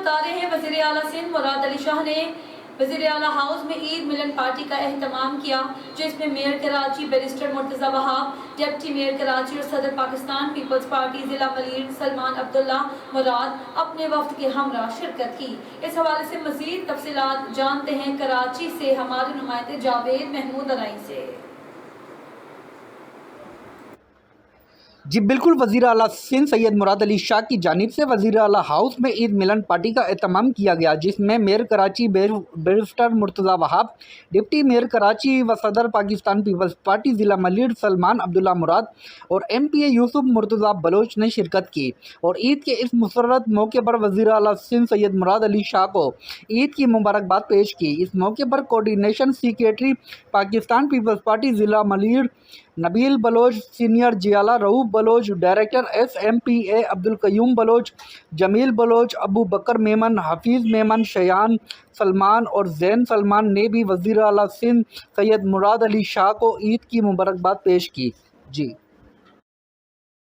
بتا رہے ہیں وزیر اعلیٰ سندھ مراد علی شاہ نے وزیر اعلیٰ ہاؤس میں عید ملن پارٹی کا اہتمام کیا، جس میں میئر کراچی بیرسٹر مرتضی وہاب، ڈپٹی میئر کراچی اور صدر پاکستان پیپلز پارٹی ضلع ملیر سلمان عبداللہ مراد اپنے وفد کے ہمراہ شرکت کی۔ اس حوالے سے مزید تفصیلات جانتے ہیں کراچی سے ہمارے نمائندے جاوید محمود ارائیں سے۔ جی بالکل، وزیر اعلیٰ سندھ سید مراد علی شاہ کی جانب سے وزیر اعلیٰ ہاؤس میں عید ملن پارٹی کا اہتمام کیا گیا، جس میں میئر کراچی بیرسٹر مرتضی وہاب، ڈپٹی میئر کراچی و صدر پاکستان پیپلز پارٹی ضلع ملیر سلمان عبداللہ مراد اور ایم پی اے یوسف مرتضی بلوچ نے شرکت کی اور عید کے اس مسرت موقع پر وزیر اعلیٰ سندھ سید مراد علی شاہ کو عید کی مبارکباد پیش کی۔ اس موقع پر coordination secretary Pakistan Peoples Party ضلع ملیر نبیل بلوچ، سینئر جیالہ Rauf Baloch, director S M P A Abdul Qayyum Baloch, Jameel Baloch, Abu Bakar Memon, Hafeez Memon, Shayan Salman اور زین سلمان نے بھی وزیر اعلیٰ سندھ سید مراد علی شاہ کو عید کی مبارکباد پیش کی۔ جی